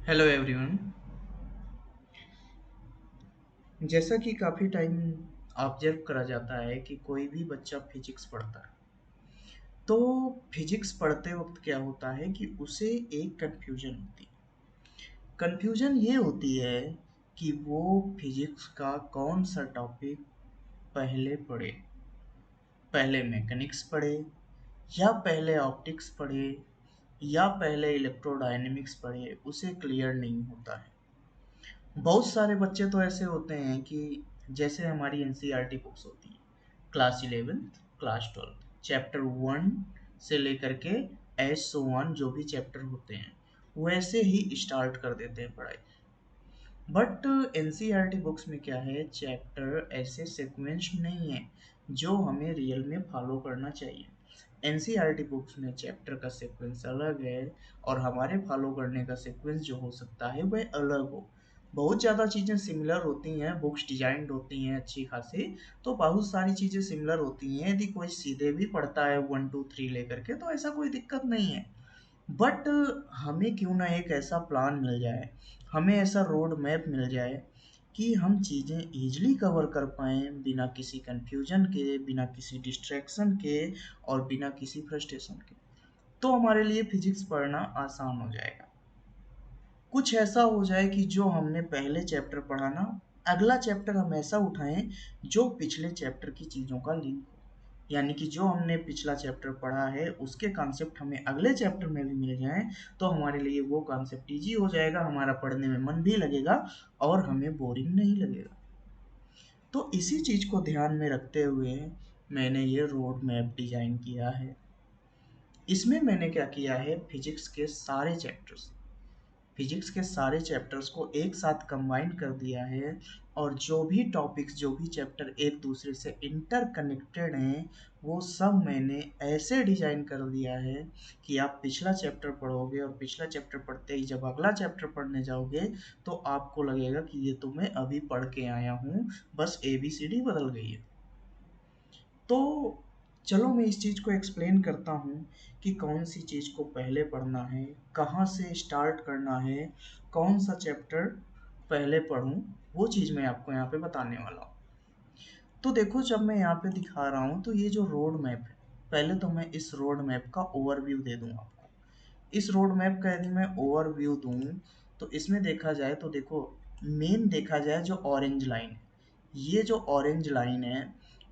Hello everyone. जैसा कि काफ़ी टाइम ऑब्जर्व करा जाता है कि कोई भी बच्चा फिजिक्स पढ़ता है तो फिजिक्स पढ़ते वक्त क्या होता है कि उसे एक कन्फ्यूजन होती है। कन्फ्यूजन ये होती है कि वो फिजिक्स का कौन सा टॉपिक पहले पढ़े, पहले मैकेनिक्स पढ़े या पहले ऑप्टिक्स पढ़े या पहले इलेक्ट्रोडायनेमिक्स पढ़े, उसे क्लियर नहीं होता है। बहुत सारे बच्चे तो ऐसे होते हैं कि जैसे हमारी एनसीईआरटी बुक्स होती हैं, class 11th class 12th chapter 1 से लेकर के एस सो वन जो भी चैप्टर होते हैं वैसे ही स्टार्ट कर देते हैं पढ़ाई। बट एनसीईआरटी बुक्स में क्या है, चैप्टर ऐसे सीक्वेंस नहीं है जो हमें रियल में फॉलो करना चाहिए। एनसीईआरटी बुक्स में चैप्टर का सीक्वेंस अलग है और हमारे फॉलो करने का सीक्वेंस जो हो सकता है वह अलग हो। बहुत ज़्यादा चीज़ें सिमिलर होती हैं, बुक्स डिजाइंड होती हैं अच्छी खासी, तो बहुत सारी चीज़ें सिमिलर होती हैं। यदि कोई सीधे भी पढ़ता है 1 2 3 लेकर के तो ऐसा कोई दिक्कत नहीं है। बट हमें क्यों ना एक ऐसा प्लान मिल जाए, हमें ऐसा रोड मैप मिल जाए कि हम चीज़ें ईजिली कवर कर पाएँ बिना किसी कन्फ्यूजन के, बिना किसी डिस्ट्रैक्शन के और बिना किसी फ्रस्ट्रेशन के। तो हमारे लिए फिजिक्स पढ़ना आसान हो जाएगा। कुछ ऐसा हो जाए कि जो हमने पहले चैप्टर पढ़ा ना, अगला चैप्टर हम ऐसा उठाएँ जो पिछले चैप्टर की चीज़ों का लिंक हो। यानी कि जो हमने पिछला चैप्टर पढ़ा है उसके कॉन्सेप्ट हमें अगले चैप्टर में भी मिल जाएँ तो हमारे लिए वो कॉन्सेप्ट ईज़ी हो जाएगा, हमारा पढ़ने में मन भी लगेगा और हमें बोरिंग नहीं लगेगा। तो इसी चीज़ को ध्यान में रखते हुए मैंने ये रोड मैप डिज़ाइन किया है। इसमें मैंने क्या किया है, फिजिक्स के सारे चैप्टर्स को एक साथ कंबाइन कर दिया है और जो भी टॉपिक्स, जो भी चैप्टर एक दूसरे से इंटरकनेक्टेड हैं वो सब मैंने ऐसे डिज़ाइन कर दिया है कि आप पिछला चैप्टर पढ़ोगे और पिछला चैप्टर पढ़ते ही जब अगला चैप्टर पढ़ने जाओगे तो आपको लगेगा कि ये तो मैं अभी पढ़ के आया हूँ, बस ABCD बदल गई है। तो चलो मैं इस चीज़ को एक्सप्लेन करता हूँ कि कौन सी चीज़ को पहले पढ़ना है, कहाँ से स्टार्ट करना है, कौन सा चैप्टर पहले पढूँ, वो चीज़ मैं आपको यहाँ पे बताने वाला हूँ। तो देखो, जब मैं यहाँ पे दिखा रहा हूँ तो ये जो रोड मैप है, पहले तो मैं इस रोड मैप का ओवरव्यू दे दूँ आपको। इस रोड मैप का यदि मैं ओवरव्यू दूँ तो इसमें देखा जाए तो देखो, मेन देखा जाए जो ऑरेंज लाइन है, ये जो ऑरेंज लाइन है,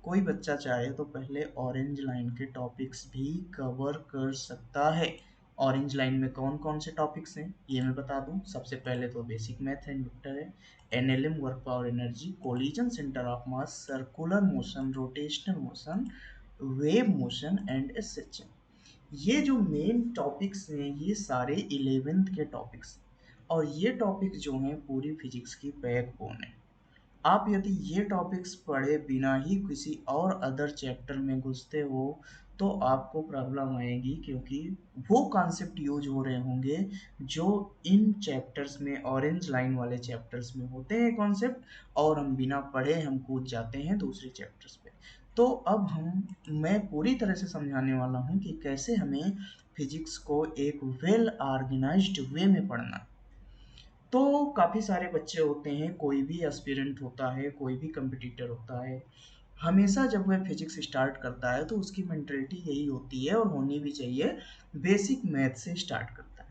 कोई बच्चा चाहे तो पहले ऑरेंज लाइन के टॉपिक्स भी कवर कर सकता है। ऑरेंज लाइन में कौन कौन से टॉपिक्स हैं ये मैं बता दूं। सबसे पहले तो बेसिक मैथ एंड वेक्टर है, NLM work power energy, collision centre of mass, circular motion, rotational motion, wave motion and SHM. ये जो मेन टॉपिक्स हैं ये सारे 11th के टॉपिक्स हैं और ये टॉपिक्स जो हैं पूरी फिजिक्स की बैकबोन है। आप यदि ये टॉपिक्स पढ़े बिना ही किसी और अदर चैप्टर में घुसते हो तो आपको प्रॉब्लम आएगी, क्योंकि वो कॉन्सेप्ट यूज हो रहे होंगे जो इन चैप्टर्स में, ऑरेंज लाइन वाले चैप्टर्स में होते हैं कॉन्सेप्ट, और हम बिना पढ़े हम कूद जाते हैं दूसरे चैप्टर्स पे। तो अब मैं पूरी तरह से समझाने वाला हूँ कि कैसे हमें फिजिक्स को एक वेल ऑर्गेनाइज्ड वे में पढ़ना है। तो काफ़ी सारे बच्चे होते हैं, कोई भी एस्पिरेंट होता है, कोई भी कंपटीटर होता है, हमेशा जब वह फिजिक्स स्टार्ट करता है तो उसकी मेंटालिटी यही होती है और होनी भी चाहिए, बेसिक मैथ से स्टार्ट करता है।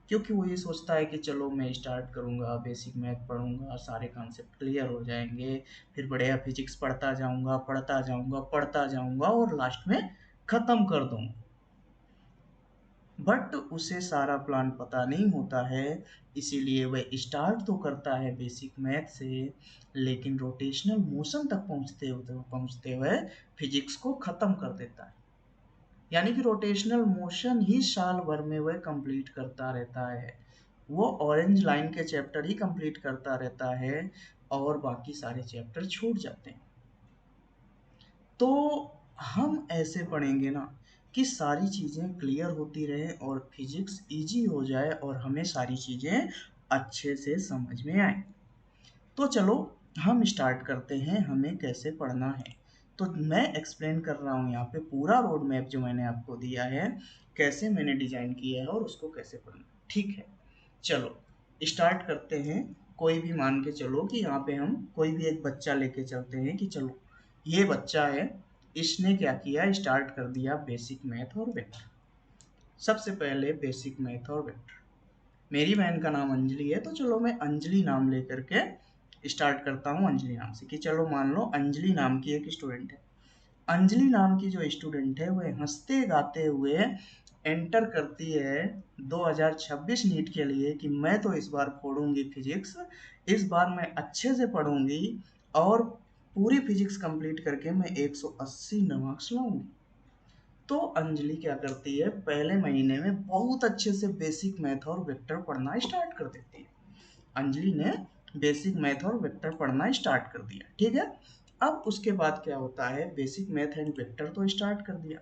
क्योंकि वो ये सोचता है कि चलो मैं स्टार्ट करूँगा, बेसिक मैथ पढ़ूँगा, सारे कॉन्सेप्ट क्लियर हो जाएंगे, फिर बढ़िया फिजिक्स पढ़ता जाऊँगा, पढ़ता जाऊँगा, पढ़ता जाऊँगा और लास्ट में ख़त्म कर दूँगा। बट उसे सारा प्लान पता नहीं होता है, इसीलिए वह स्टार्ट तो करता है बेसिक मैथ से, लेकिन रोटेशनल मोशन तक पहुंचते हुए फिजिक्स को ख़त्म कर देता है। यानी कि रोटेशनल मोशन ही साल भर में वह कंप्लीट करता रहता है। वो ऑरेंज लाइन के चैप्टर ही कंप्लीट करता रहता है और बाकी सारे चैप्टर छूट जाते हैं। तो हम ऐसे पढ़ेंगे ना कि सारी चीज़ें क्लियर होती रहें और फिजिक्स इजी हो जाए और हमें सारी चीज़ें अच्छे से समझ में आए। तो चलो हम स्टार्ट करते हैं हमें कैसे पढ़ना है। तो मैं एक्सप्लेन कर रहा हूँ यहाँ पे पूरा रोड मैप जो मैंने आपको दिया है, कैसे मैंने डिज़ाइन किया है और उसको कैसे पढ़ना है। ठीक है, चलो स्टार्ट करते हैं। कोई भी मान के चलो कि यहाँ पे हम कोई भी एक बच्चा लेके चलते हैं कि चलो ये बच्चा है, इसने क्या किया, स्टार्ट कर दिया बेसिक मैथ और वेक्टर। सबसे पहले बेसिक मैथ और वेक्टर। मेरी बहन का नाम अंजलि है, तो चलो मैं अंजलि नाम लेकर के स्टार्ट करता हूँ अंजलि नाम से, कि चलो मान लो अंजलि नाम की एक स्टूडेंट है। अंजलि नाम की जो स्टूडेंट है वह हंसते गाते हुए एंटर करती है 2026 नीट के लिए कि मैं तो इस बार फोड़ूंगी फिजिक्स, इस बार मैं अच्छे से पढ़ूंगी और पूरी फिजिक्स कंप्लीट करके मैं 180 मार्क्स लाऊंगी। तो अंजलि क्या करती है, पहले महीने में बहुत अच्छे से बेसिक मैथ और वेक्टर पढ़ना स्टार्ट कर देती है। अंजलि ने बेसिक मैथ और वेक्टर पढ़ना स्टार्ट कर दिया, ठीक है। अब उसके बाद क्या होता है, बेसिक मैथ एंड वेक्टर तो स्टार्ट कर दिया।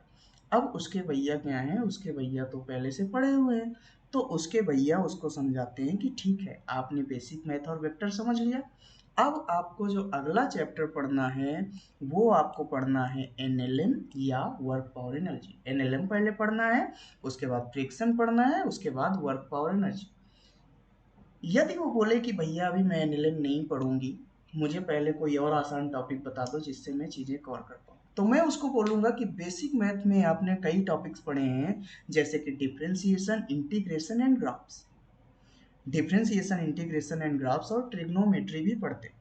अब उसके भैया क्या हैं, उसके भैया तो पहले से पढ़े हुए हैं, तो उसके भैया उसको समझाते हैं कि ठीक है, आपने बेसिक मैथ और वेक्टर समझ लिया, अब आपको जो अगला चैप्टर पढ़ना है वो आपको पढ़ना है एनएलएम या वर्क पावर एनर्जी। एनएलएम पहले पढ़ना है, उसके बाद फ्रिक्शन पढ़ना है, उसके बाद वर्क पावर एनर्जी। यदि वो बोले कि भैया अभी मैं एनएलएम नहीं पढ़ूंगी, मुझे पहले कोई और आसान टॉपिक बता दो जिससे मैं चीजें कवर कर पाऊँ, तो मैं उसको बोलूंगा कि बेसिक मैथ में आपने कई टॉपिक्स पढ़े हैं, जैसे कि differentiation, integration and graphs. Differentiation, integration and graphs और ट्रिग्नोमेट्री भी पढ़ते हैं।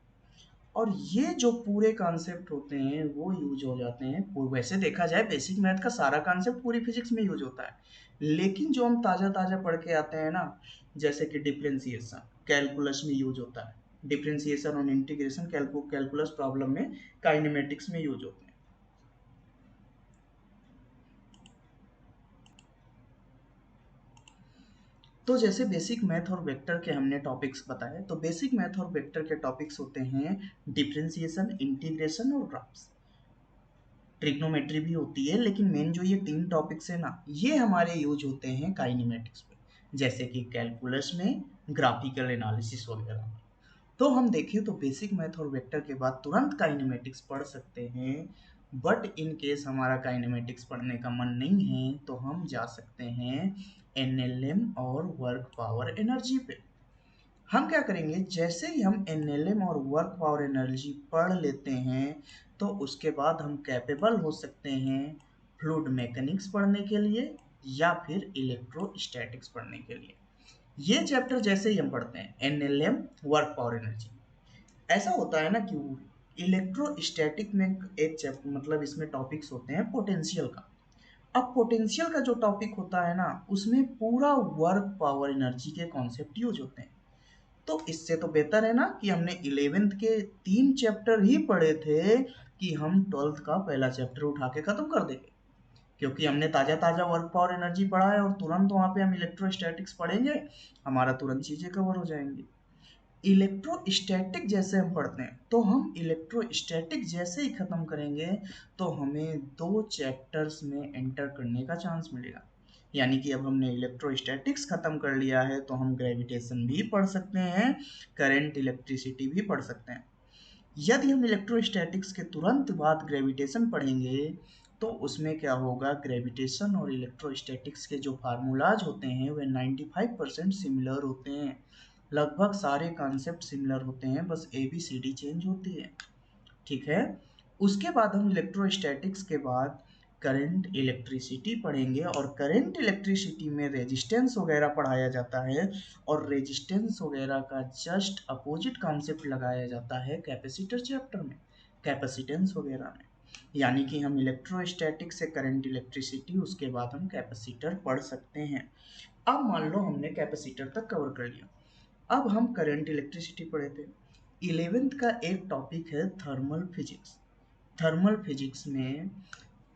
और ये जो पूरे कॉन्सेप्ट होते हैं वो यूज हो जाते हैं। वैसे देखा जाए बेसिक मैथ का सारा कॉन्सेप्ट पूरी फिजिक्स में यूज होता है, लेकिन जो हम ताज़ा ताज़ा पढ़ के आते हैं ना, जैसे कि डिफरेंशिएशन कैलकुलस में यूज होता है, डिफरेंशिएशन और इंटीग्रेशन कैलकुलस प्रॉब्लम में काइनेमेटिक्स में यूज होते हैं। तो जैसे बेसिक मैथ और वेक्टर के हमने टॉपिक्स बताए, तो बेसिक मैथ और वेक्टर के टॉपिक्स होते हैं डिफरेंशिएशन, इंटीग्रेशन और ग्राफ्स। ट्रिग्नोमेट्री भी होती है, लेकिन मेन जो ये तीन टॉपिक्स है ना, ये हमारे यूज होते हैं काइनेमेटिक्स में, जैसे कि कैलकुलस में, ग्राफिकल एनालिसिस वगैरह में। तो हम देखें तो बेसिक मैथ और वेक्टर के बाद तुरंत काइनेमेटिक्स पढ़ सकते हैं, बट इन केस हमारा काइनेमेटिक्स पढ़ने का मन नहीं है तो हम जा सकते हैं एनएलएम और वर्क पावर एनर्जी पे। हम क्या करेंगे, जैसे ही हम एनएलएम और वर्क पावर एनर्जी पढ़ लेते हैं तो उसके बाद हम कैपेबल हो सकते हैं फ्लूइड मैकेनिक्स पढ़ने के लिए या फिर इलेक्ट्रोस्टैटिक्स पढ़ने के लिए। ये चैप्टर जैसे ही हम पढ़ते हैं एनएलएम, वर्क पावर एनर्जी, ऐसा होता है ना कि इलेक्ट्रोस्टैटिक में एक चैप्टर, मतलब इसमें टॉपिक्स होते हैं पोटेंशियल का। अब पोटेंशियल का जो टॉपिक होता है ना, उसमें पूरा वर्क पावर एनर्जी के कॉन्सेप्ट यूज होते हैं। तो इससे तो बेहतर है ना कि हमने 11th के 3 चैप्टर ही पढ़े थे कि हम 12th का पहला चैप्टर उठा के खत्म कर देंगे, क्योंकि हमने ताजा ताजा वर्क पावर एनर्जी पढ़ा है और तुरंत वहां पे हम इलेक्ट्रोस्टैटिक्स पढ़ेंगे, हमारा तुरंत चीजें कवर हो जाएंगी। इलेक्ट्रोस्टैटिक जैसे हम पढ़ते हैं तो हम इलेक्ट्रोस्टैटिक जैसे ही खत्म करेंगे तो हमें 2 चैप्टर्स में एंटर करने का चांस मिलेगा। यानी कि अब हमने इलेक्ट्रोस्टैटिक्स खत्म कर लिया है तो हम ग्रेविटेशन भी पढ़ सकते हैं, करंट, इलेक्ट्रिसिटी भी पढ़ सकते हैं। यदि हम इलेक्ट्रोस्टैटिक्स के तुरंत बाद ग्रेविटेशन पढ़ेंगे तो उसमें क्या होगा, ग्रेविटेशन और इलेक्ट्रोस्टैटिक्स के जो फार्मूलाज होते हैं वे 95% सिमिलर होते हैं। लगभग सारे कॉन्सेप्ट सिमिलर होते हैं, बस ABCD चेंज होती है, ठीक है। उसके बाद हम इलेक्ट्रोस्टैटिक्स के बाद करंट, इलेक्ट्रिसिटी पढ़ेंगे और करंट इलेक्ट्रिसिटी में रेजिस्टेंस वगैरह पढ़ाया जाता है, और रेजिस्टेंस वगैरह का जस्ट अपोजिट कॉन्सेप्ट लगाया जाता है कैपेसिटर चैप्टर में, कैपेसिटेंस वगैरह में। यानी कि हम इलेक्ट्रोस्टैटिक से करंट, इलेक्ट्रिसिटी, उसके बाद हम कैपेसिटर पढ़ सकते हैं। अब मान लो हमने कैपेसिटर तक कवर कर लिया, अब हम करंट, इलेक्ट्रिसिटी पढ़े थे। 11th का एक टॉपिक है थर्मल फिजिक्स। थर्मल फिजिक्स में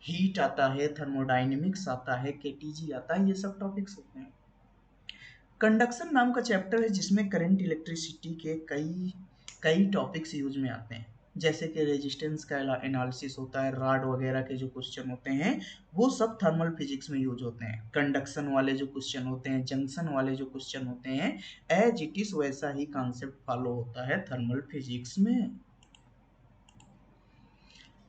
हीट आता है, थर्मोडाइनमिक्स आता है, केटीजी आता है, ये सब टॉपिक्स होते हैं। कंडक्शन नाम का चैप्टर है जिसमें करंट, इलेक्ट्रिसिटी के कई कई टॉपिक्स यूज में आते हैं, जैसे कि रेजिस्टेंस का एनालिसिस होता है, रॉड वगैरह के जो क्वेश्चन होते हैं वो सब थर्मल फिजिक्स में यूज होते हैं। कंडक्शन वाले जो क्वेश्चन होते हैं, जंक्शन वाले जो क्वेश्चन होते हैं, एज इट इज वैसा ही कॉन्सेप्ट फॉलो होता है थर्मल फिजिक्स में।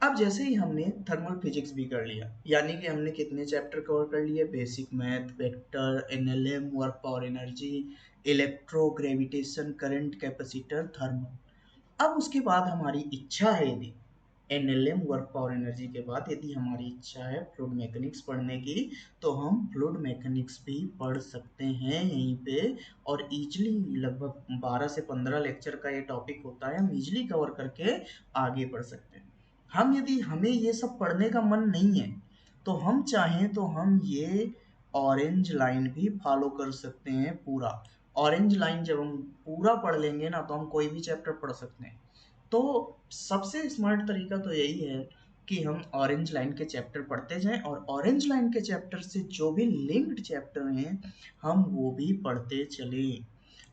अब जैसे ही हमने थर्मल फिजिक्स भी कर लिया, यानी कि हमने कितने चैप्टर कवर कर लिए, basic math, vector, NLM, work power energy, electrogravitation current capacitor thermal. अब उसके बाद हमारी इच्छा है, यदि एनएलएम वर्क पावर एनर्जी के बाद यदि हमारी इच्छा है फ्लूइड मैकेनिक्स पढ़ने की, तो हम फ्लूइड मैकेनिक्स भी पढ़ सकते हैं यहीं पे। और इजीली लगभग 12 से 15 लेक्चर का ये टॉपिक होता है, हम इजीली कवर करके आगे बढ़ सकते हैं। हम यदि हमें ये सब पढ़ने का मन नहीं है, तो हम चाहें तो हम ये ऑरेंज लाइन भी फॉलो कर सकते हैं पूरा। ऑरेंज लाइन जब हम पूरा पढ़ लेंगे ना, तो हम कोई भी चैप्टर पढ़ सकते हैं। तो सबसे स्मार्ट तरीका तो यही है कि हम ऑरेंज लाइन के चैप्टर पढ़ते जाएं, और ऑरेंज लाइन के चैप्टर से जो भी लिंक्ड चैप्टर हैं हम वो भी पढ़ते चलें।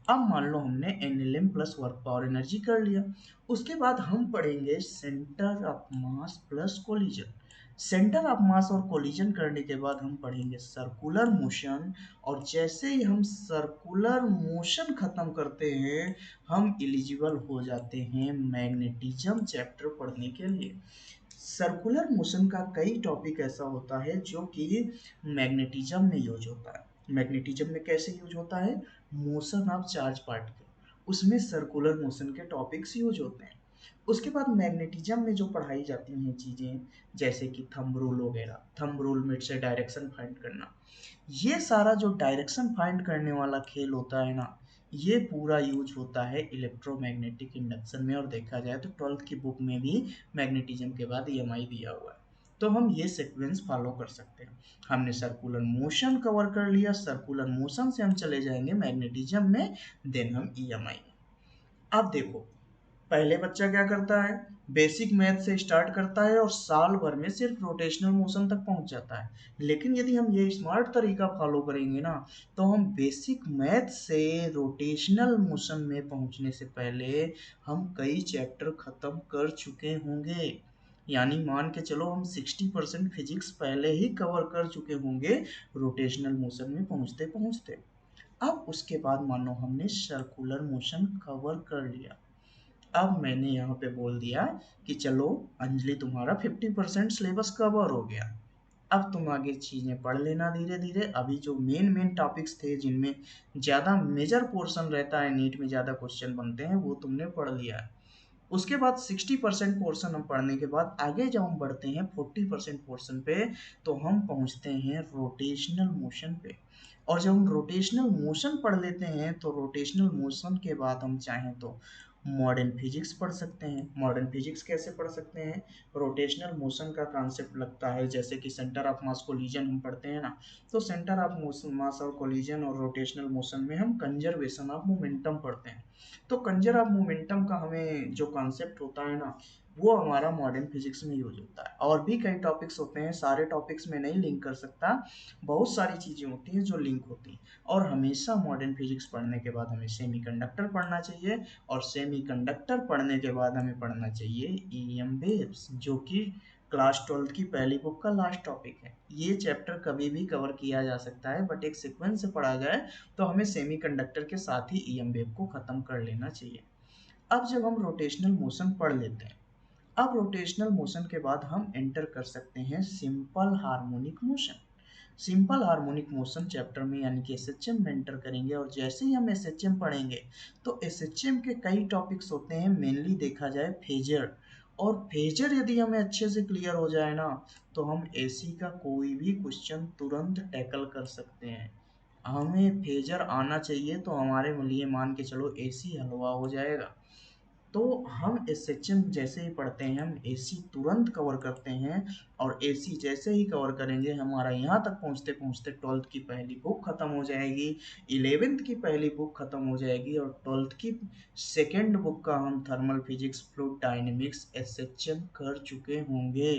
अब मान लो हमने NLM plus work power energy कर लिया, उसके बाद हम पढ़ेंगे centre of mass plus collision. Centre of mass और कोलिजन करने के बाद हम पढ़ेंगे सर्कुलर मोशन, और जैसे ही हम सर्कुलर मोशन खत्म करते हैं हम एलिजिबल हो जाते हैं मैग्नेटिज्म चैप्टर पढ़ने के लिए। सर्कुलर मोशन का कई टॉपिक ऐसा होता है जो कि मैग्नेटिज्म में यूज होता है। मैग्नेटिज्म में कैसे यूज होता है? मोशन ऑफ चार्ज पार्टिकल, उसमें सर्कुलर मोशन के टॉपिक्स यूज होते हैं। उसके बाद मैग्नेटिज्म में जो पढ़ाई जाती हैं चीज़ें, जैसे कि थंब रूल वगैरह, थंब रूल में से डायरेक्शन फाइंड करना, ये सारा जो डायरेक्शन फाइंड करने वाला खेल होता है ना, ये पूरा यूज होता है इलेक्ट्रोमैग्नेटिक इंडक्शन में। और देखा जाए तो 12th की बुक में भी मैग्नेटिज्म के बाद ईएमआई दिया हुआ है, तो हम ये सीक्वेंस फॉलो कर सकते हैं। हमने सर्कुलर मोशन कवर कर लिया, सर्कुलर मोशन से हम चले जाएंगे मैग्नेटिज्म में, देन हम ईएमआई में। अब देखो, पहले बच्चा क्या करता है, बेसिक मैथ से स्टार्ट करता है और साल भर में सिर्फ रोटेशनल मोशन तक पहुंच जाता है। लेकिन यदि हम ये स्मार्ट तरीका फॉलो करेंगे ना, तो हम बेसिक मैथ से रोटेशनल मोशन में पहुंचने से पहले हम कई चैप्टर खत्म कर चुके होंगे। यानी मान के चलो हम 60% फिजिक्स पहले ही कवर कर चुके होंगे रोटेशनल मोशन में पहुंचते पहुंचते। अब उसके बाद मानो हमने सर्कुलर मोशन कवर कर लिया। अब मैंने यहाँ पे बोल दिया कि चलो अंजलि, तुम्हारा 50% सिलेबस कवर हो गया, अब तुम आगे चीज़ें पढ़ लेना धीरे धीरे। अभी जो मेन मेन टॉपिक्स थे जिनमें ज़्यादा मेजर पोर्शन रहता है, नीट में ज़्यादा क्वेश्चन बनते हैं, वो तुमने पढ़ लिया है। उसके बाद 60% पोर्शन हम पढ़ने के बाद आगे जब हम बढ़ते हैं 40% पोर्शन पे, तो हम पहुंचते हैं रोटेशनल मोशन पे। और जब हम रोटेशनल मोशन पढ़ लेते हैं, तो रोटेशनल मोशन के बाद हम चाहें तो मॉडर्न फिजिक्स पढ़ सकते हैं। मॉडर्न फिजिक्स कैसे पढ़ सकते हैं? रोटेशनल मोशन का कॉन्सेप्ट लगता है, जैसे कि सेंटर ऑफ मास कोलिजन हम पढ़ते हैं ना, तो सेंटर ऑफ मास और कोलिजन और रोटेशनल मोशन में हम कंजर्वेशन ऑफ मोमेंटम पढ़ते हैं। तो कंजर ऑफ मोमेंटम का हमें जो कॉन्सेप्ट होता है ना, वो हमारा मॉडर्न फिजिक्स में यूज होता है। और भी कई टॉपिक्स होते हैं, सारे टॉपिक्स में नहीं लिंक कर सकता, बहुत सारी चीज़ें होती हैं जो लिंक होती हैं। और हमेशा मॉडर्न फिजिक्स पढ़ने के बाद हमें सेमीकंडक्टर पढ़ना चाहिए, और सेमीकंडक्टर पढ़ने के बाद हमें पढ़ना चाहिए ईएम वेव्स, जो कि क्लास 12 की पहली बुक का लास्ट टॉपिक है। ये चैप्टर कभी भी कवर किया जा सकता है, बट एक सीक्वेंस से पढ़ा जाए तो हमें सेमीकंडक्टर के साथ ही ईएम वेव को ख़त्म कर लेना चाहिए। अब जब हम रोटेशनल मोशन पढ़ लेते हैं, अब रोटेशनल मोशन के बाद हम एंटर कर सकते हैं simple harmonic motion. Simple harmonic motion chapter में यानी कि एसएचएम में एंटर करेंगे, और जैसे ही हम एसएचएम पढ़ेंगे तो एसएचएम के कई टॉपिक्स होते हैं, मेनली देखा जाए फेजर। और फेजर यदि हमें अच्छे से क्लियर हो जाए ना, तो हम एसी का कोई भी क्वेश्चन तुरंत टैकल कर सकते हैं। हमें फेजर आना चाहिए तो हमारे लिए मान के चलो एसी हलवा हो जाएगा। तो हम एसएचएम जैसे ही पढ़ते हैं हम एसी तुरंत कवर करते हैं, और एसी जैसे ही कवर करेंगे हमारा यहाँ तक पहुँचते पहुँचते 12th की पहली बुक खत्म हो जाएगी, 11th की पहली बुक खत्म हो जाएगी, और 12th की सेकेंड बुक का हम thermal physics fluid dynamics SHM कर चुके होंगे।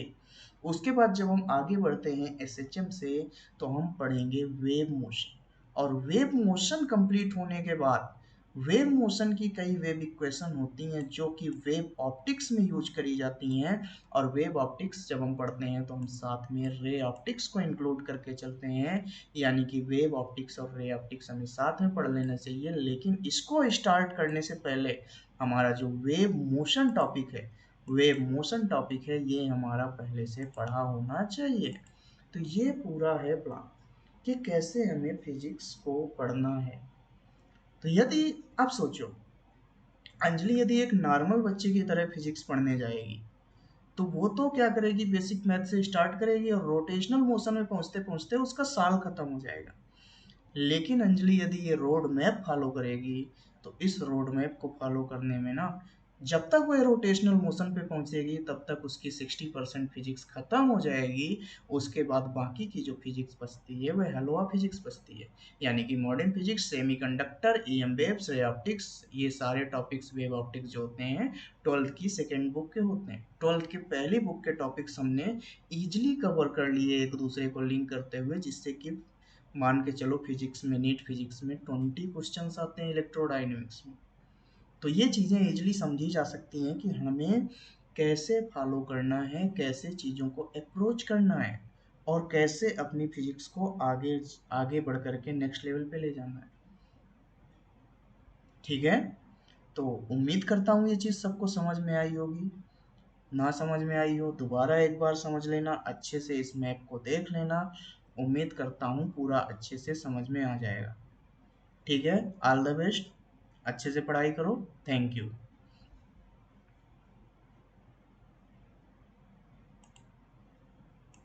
उसके बाद जब हम आगे बढ़ते हैं एसएचएम से, तो हम पढ़ेंगे वेव मोशन। और वेव मोशन कंप्लीट होने के बाद वेव मोशन की कई वेव इक्वेशन होती हैं जो कि वेव ऑप्टिक्स में यूज करी जाती हैं। और वेव ऑप्टिक्स जब हम पढ़ते हैं तो हम साथ में रे ऑप्टिक्स को इंक्लूड करके चलते हैं, यानी कि वेव ऑप्टिक्स और रे ऑप्टिक्स हमें साथ में पढ़ लेना चाहिए। लेकिन इसको स्टार्ट करने से पहले हमारा जो वेव मोशन टॉपिक है, वेव मोशन टॉपिक है, ये हमारा पहले से पढ़ा होना चाहिए। तो ये पूरा है प्लान कि कैसे हमें फिजिक्स को पढ़ना है। तो यदि आप सोचो, अंजलि यदि एक नॉर्मल बच्चे की तरह फिजिक्स पढ़ने जाएगी, तो वो तो क्या करेगी, बेसिक मैथ से स्टार्ट करेगी और रोटेशनल मोशन में पहुंचते पहुंचते उसका साल खत्म हो जाएगा। लेकिन अंजलि यदि ये रोड मैप फॉलो करेगी, तो इस रोड मैप को फॉलो करने में ना, जब तक वो रोटेशनल मोशन पे पहुंचेगी तब तक उसकी 60% फिजिक्स खत्म हो जाएगी। उसके बाद बाकी की जो फिजिक्स बचती है वह हलवा फिजिक्स बचती है। यानी कि modern physics, semiconductor, EM waves, ray optics, ये सारे टॉपिक्स वेव ऑप्टिक्स जो होते हैं 12th की सेकेंड बुक के होते हैं। 12th की पहली बुक के टॉपिक्स हमने इजिली कवर कर लिए एक दूसरे को लिंक करते हुए, जिससे कि मान के चलो फिजिक्स में, नीट फिजिक्स में 20 क्वेश्चंस आते हैं इलेक्ट्रोडायनेमिक्स में। तो ये चीज़ें इजीली समझी जा सकती हैं कि हमें कैसे फॉलो करना है, कैसे चीज़ों को अप्रोच करना है, और कैसे अपनी फिजिक्स को आगे आगे बढ़ करके नेक्स्ट लेवल पे ले जाना है। ठीक है, तो उम्मीद करता हूँ ये चीज़ सबको समझ में आई होगी। ना समझ में आई हो दोबारा एक बार समझ लेना, अच्छे से इस मैप को देख लेना। उम्मीद करता हूँ पूरा अच्छे से समझ में आ जाएगा। ठीक है, ऑल द बेस्ट, अच्छे से पढ़ाई करो। Thank you.